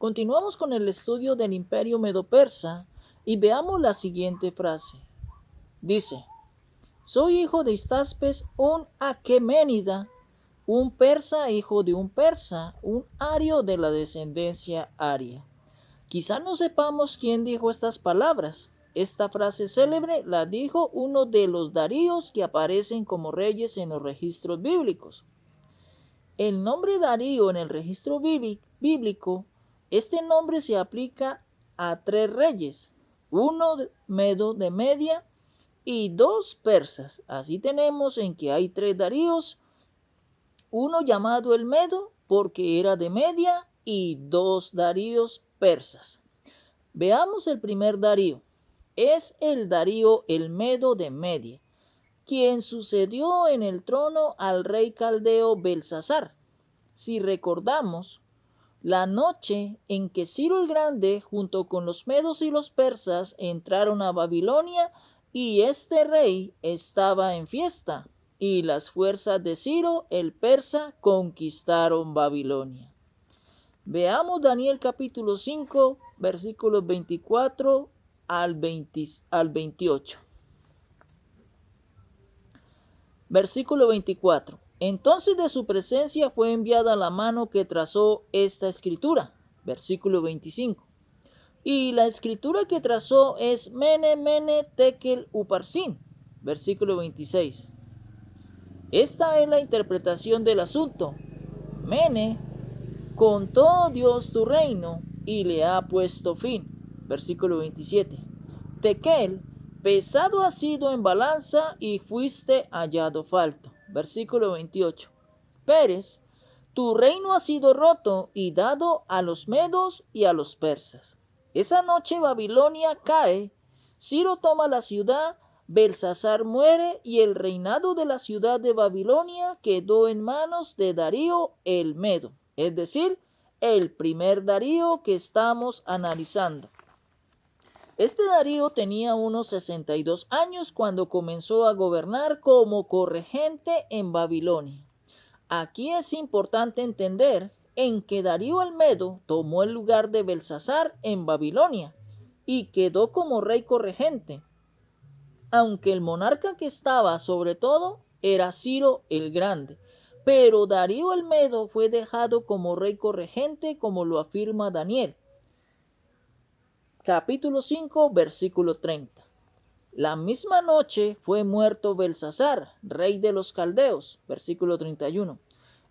Continuamos con el estudio del imperio medo-persa y veamos la siguiente frase. Dice, soy hijo de Histaspes, un aqueménida, un persa hijo de un persa, un ario de la descendencia aria. Quizá no sepamos quién dijo estas palabras. Esta frase célebre la dijo uno de los daríos que aparecen como reyes en los registros bíblicos. El nombre Darío en el registro bíblico, este nombre se aplica a 3 reyes, uno medo de Media y 2 persas. Así tenemos en que hay 3 Daríos, uno llamado el Medo porque era de Media y 2 Daríos persas. Veamos el primer Darío. Es el Darío el Medo de Media, quien sucedió en el trono al rey caldeo Belsasar. Si recordamos, la noche en que Ciro el Grande, junto con los medos y los persas, entraron a Babilonia y este rey estaba en fiesta, y las fuerzas de Ciro el persa conquistaron Babilonia. Veamos Daniel capítulo 5, versículos 24 al 28. Versículo 24. Entonces de su presencia fue enviada la mano que trazó esta escritura. Versículo 25. Y la escritura que trazó es Mene, Mene, Tekel, Uparsin. Versículo 26. Esta es la interpretación del asunto. Mene, contó Dios tu reino y le ha puesto fin. Versículo 27. Tekel, pesado has sido en balanza y fuiste hallado falto. Versículo 28. Pérez, tu reino ha sido roto y dado a los medos y a los persas. Esa noche Babilonia cae, Ciro toma la ciudad, Belsasar muere y el reinado de la ciudad de Babilonia quedó en manos de Darío el Medo, es decir, el primer Darío que estamos analizando. Este Darío tenía unos 62 años cuando comenzó a gobernar como corregente en Babilonia. Aquí es importante entender en que Darío el Medo tomó el lugar de Belsasar en Babilonia y quedó como rey corregente, aunque el monarca que estaba sobre todo era Ciro el Grande. Pero Darío el Medo fue dejado como rey corregente, como lo afirma Daniel. Capítulo 5, versículo 30. La misma noche fue muerto Belsasar, rey de los caldeos, versículo 31.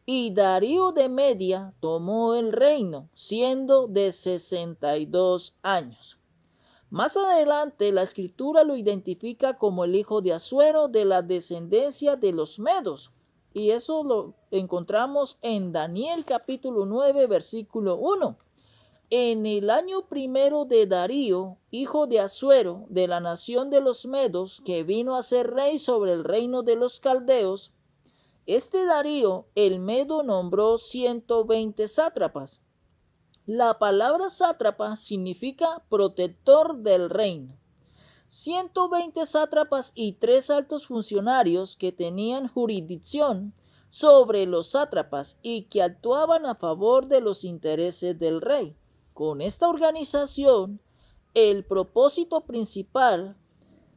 Y Darío de Media tomó el reino, siendo de 62 años. Más adelante la escritura lo identifica como el hijo de Asuero de la descendencia de los medos. Y eso lo encontramos en Daniel capítulo 9, versículo 1. En el año primero de Darío, hijo de Asuero, de la nación de los medos, que vino a ser rey sobre el reino de los caldeos, este Darío, el Medo, nombró 120 sátrapas. La palabra sátrapa significa protector del reino. 120 sátrapas y 3 altos funcionarios que tenían jurisdicción sobre los sátrapas y que actuaban a favor de los intereses del rey. Con esta organización, el propósito principal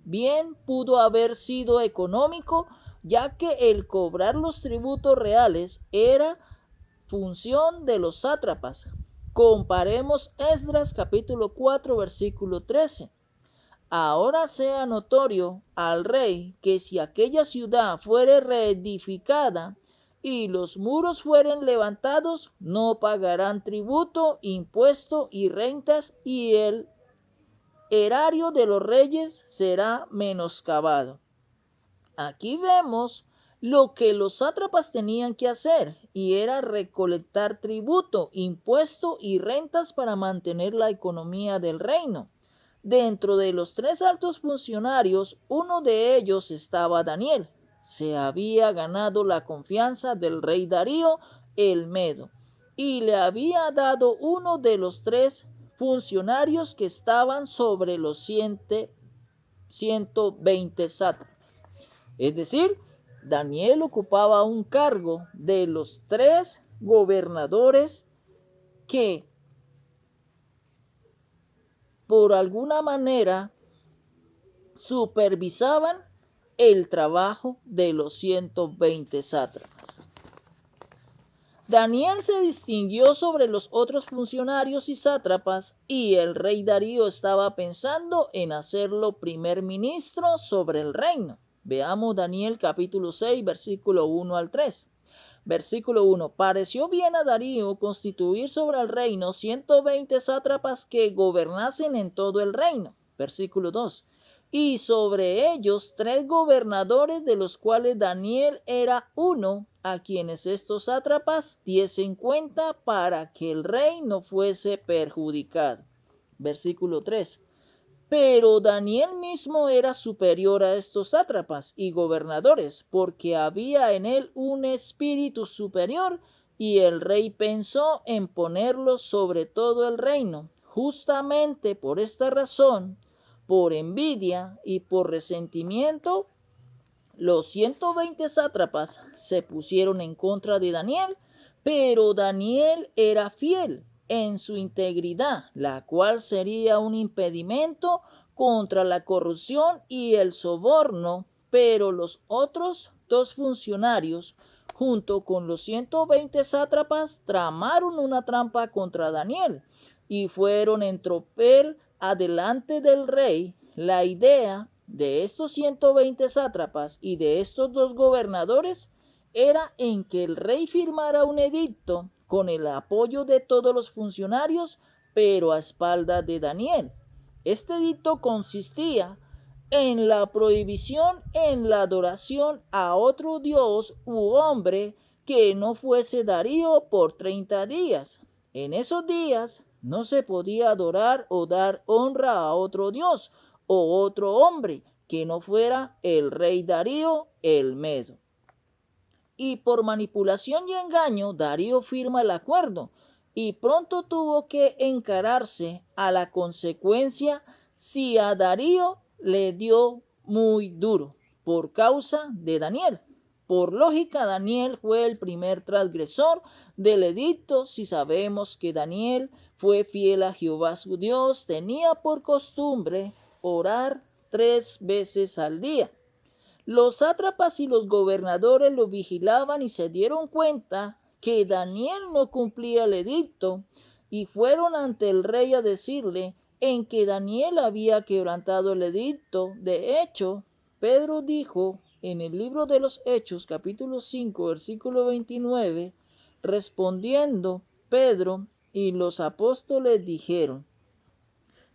bien pudo haber sido económico, ya que el cobrar los tributos reales era función de los sátrapas. Comparemos Esdras capítulo 4 versículo 13. Ahora sea notorio al rey que si aquella ciudad fuere reedificada y los muros fueren levantados, no pagarán tributo, impuesto y rentas, y el erario de los reyes será menoscabado. Aquí vemos lo que los sátrapas tenían que hacer, y era recolectar tributo, impuesto y rentas para mantener la economía del reino. Dentro de los 3 altos funcionarios, uno de ellos estaba Daniel. Se había ganado la confianza del rey Darío el Medo y le había dado uno de los 3 funcionarios que estaban sobre los 120 sátrapas. Es decir, Daniel ocupaba un cargo de los 3 gobernadores que por alguna manera supervisaban el trabajo de los 120 sátrapas. Daniel se distinguió sobre los otros funcionarios y sátrapas, y el rey Darío estaba pensando en hacerlo primer ministro sobre el reino. Veamos Daniel capítulo 6, versículo 1 al 3. Versículo 1. Pareció bien a Darío constituir sobre el reino 120 sátrapas que gobernasen en todo el reino. Versículo 2. Y sobre ellos 3 gobernadores, de los cuales Daniel era uno, a quienes estos sátrapas diesen cuenta para que el rey no fuese perjudicado. Versículo 3. Pero Daniel mismo era superior a estos sátrapas y gobernadores, porque había en él un espíritu superior, y el rey pensó en ponerlo sobre todo el reino. Justamente por esta razón, por envidia y por resentimiento, los 120 sátrapas se pusieron en contra de Daniel, pero Daniel era fiel en su integridad, la cual sería un impedimento contra la corrupción y el soborno. Pero los otros 2 funcionarios, junto con los 120 sátrapas, tramaron una trampa contra Daniel y fueron en tropel adelante del rey. La idea de estos 120 sátrapas y de estos 2 gobernadores era en que el rey firmara un edicto con el apoyo de todos los funcionarios, pero a espaldas de Daniel. Este edicto consistía en la prohibición en la adoración a otro dios u hombre que no fuese Darío por 30 días. En esos días no se podía adorar o dar honra a otro dios o otro hombre que no fuera el rey Darío el Medo. Y por manipulación y engaño, Darío firma el acuerdo y pronto tuvo que encararse a la consecuencia si a Darío le dio muy duro por causa de Daniel. Por lógica, Daniel fue el primer transgresor del edicto. Si sabemos que Daniel fue fiel a Jehová su Dios, tenía por costumbre orar 3 veces al día. Los sátrapas y los gobernadores lo vigilaban y se dieron cuenta que Daniel no cumplía el edicto, y fueron ante el rey a decirle en que Daniel había quebrantado el edicto. De hecho, Pedro dijo en el libro de los Hechos, capítulo 5, versículo 29, respondiendo Pedro y los apóstoles dijeron: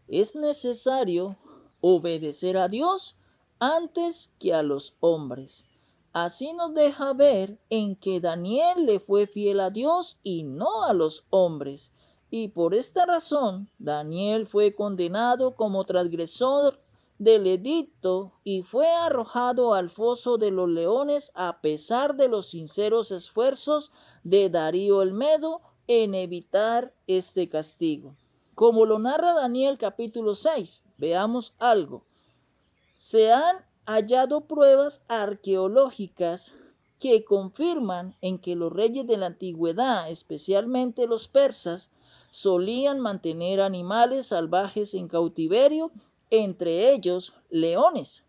es necesario obedecer a Dios antes que a los hombres. Así nos deja ver en que Daniel le fue fiel a Dios y no a los hombres. Y por esta razón, Daniel fue condenado como transgresor del edicto y fue arrojado al foso de los leones, a pesar de los sinceros esfuerzos de Darío el Medo en evitar este castigo. Como lo narra Daniel capítulo 6, veamos algo. Se han hallado pruebas arqueológicas que confirman en que los reyes de la antigüedad, especialmente los persas, solían mantener animales salvajes en cautiverio, entre ellos leones.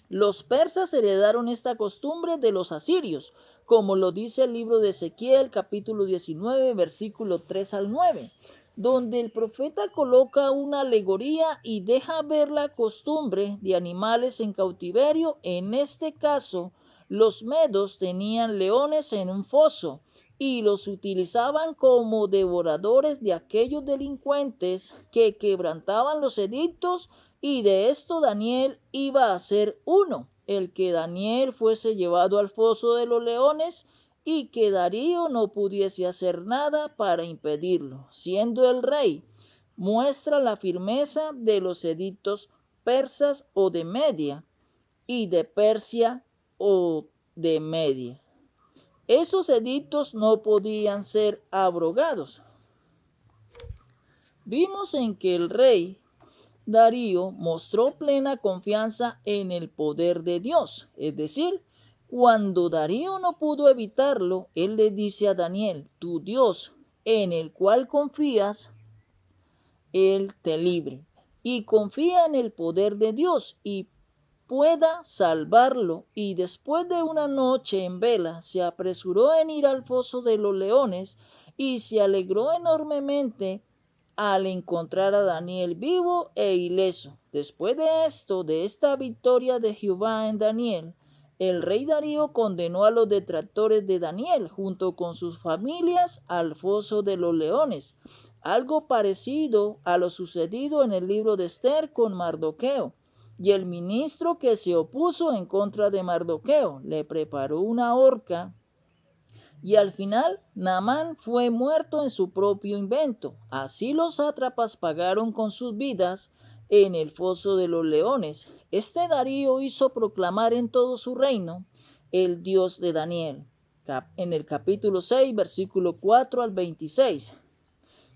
Los persas heredaron esta costumbre de los asirios, como lo dice el libro de Ezequiel, capítulo 19, versículo 3 al 9, donde el profeta coloca una alegoría y deja ver la costumbre de animales en cautiverio. En este caso, los medos tenían leones en un foso y los utilizaban como devoradores de aquellos delincuentes que quebrantaban los edictos, y de esto Daniel iba a ser uno, el que Daniel fuese llevado al foso de los leones y que Darío no pudiese hacer nada para impedirlo. Siendo el rey, muestra la firmeza de los edictos persas o de Media, y de Persia o de Media. Esos edictos no podían ser abrogados. Vimos en que el rey Darío mostró plena confianza en el poder de Dios. Es decir, cuando Darío no pudo evitarlo, él le dice a Daniel: tu Dios en el cual confías, él te libre. y confía en el poder de Dios y pueda salvarlo. Y después de una noche en vela, se apresuró en ir al foso de los leones y se alegró enormemente al encontrar a Daniel vivo e ileso. Después de esto, de esta victoria de Jehová en Daniel, el rey Darío condenó a los detractores de Daniel junto con sus familias al foso de los leones, algo parecido a lo sucedido en el libro de Esther con Mardoqueo. Y el ministro que se opuso en contra de Mardoqueo le preparó una horca y al final Naamán fue muerto en su propio invento. Así los sátrapas pagaron con sus vidas en el foso de los leones. Este Darío hizo proclamar en todo su reino el Dios de Daniel. En el capítulo 6, versículo 4 al 26.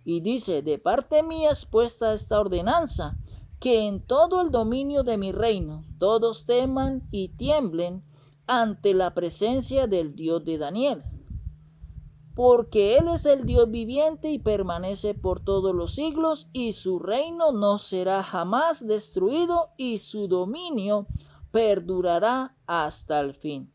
Y dice: de parte mía es puesta esta ordenanza, que en todo el dominio de mi reino todos teman y tiemblen ante la presencia del Dios de Daniel, porque Él es el Dios viviente y permanece por todos los siglos, y su reino no será jamás destruido, y su dominio perdurará hasta el fin.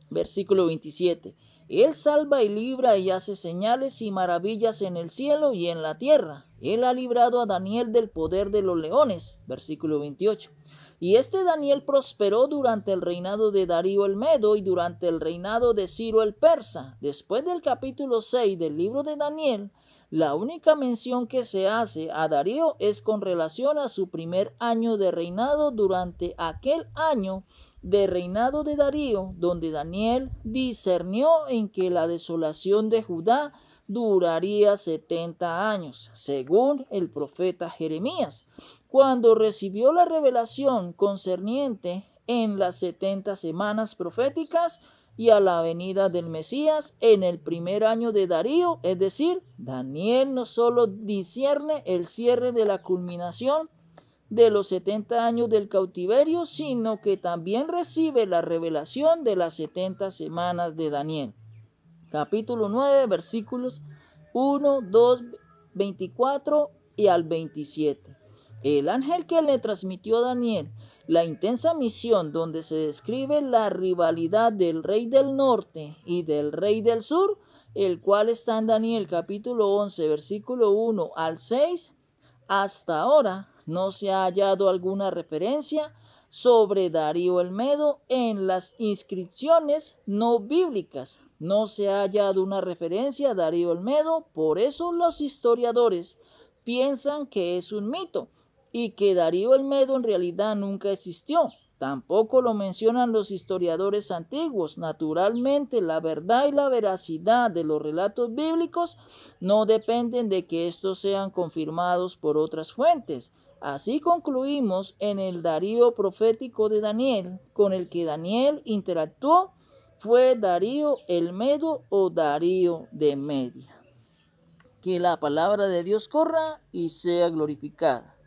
Versículo 27. Él salva y libra y hace señales y maravillas en el cielo y en la tierra. Él ha librado a Daniel del poder de los leones. Versículo 28. Y este Daniel prosperó durante el reinado de Darío el Medo y durante el reinado de Ciro el Persa. Después del capítulo 6 del libro de Daniel, la única mención que se hace a Darío es con relación a su primer año de reinado. Durante aquel año de reinado de Darío, donde Daniel discernió en que la desolación de Judá duraría 70 años, según el profeta Jeremías, cuando recibió la revelación concerniente en las 70 semanas proféticas y a la venida del Mesías en el primer año de Darío. Es decir, Daniel no solo discierne el cierre de la culminación de los 70 años del cautiverio, sino que también recibe la revelación de las 70 semanas de Daniel. Capítulo 9, versículos 1, 2, 24 y al 27. El ángel que le transmitió a Daniel la intensa misión, donde se describe la rivalidad del rey del norte y del rey del sur, el cual está en Daniel capítulo 11, versículo 1 al 6, hasta ahora no se ha hallado alguna referencia sobre Darío el Medo en las inscripciones no bíblicas. No se ha hallado una referencia a Darío el Medo, por eso los historiadores piensan que es un mito y que Darío el Medo en realidad nunca existió. Tampoco lo mencionan los historiadores antiguos. Naturalmente, la verdad y la veracidad de los relatos bíblicos no dependen de que estos sean confirmados por otras fuentes. Así concluimos en el Darío profético de Daniel, con el que Daniel interactuó, fue Darío el Medo o Darío de Media. Que la palabra de Dios corra y sea glorificada.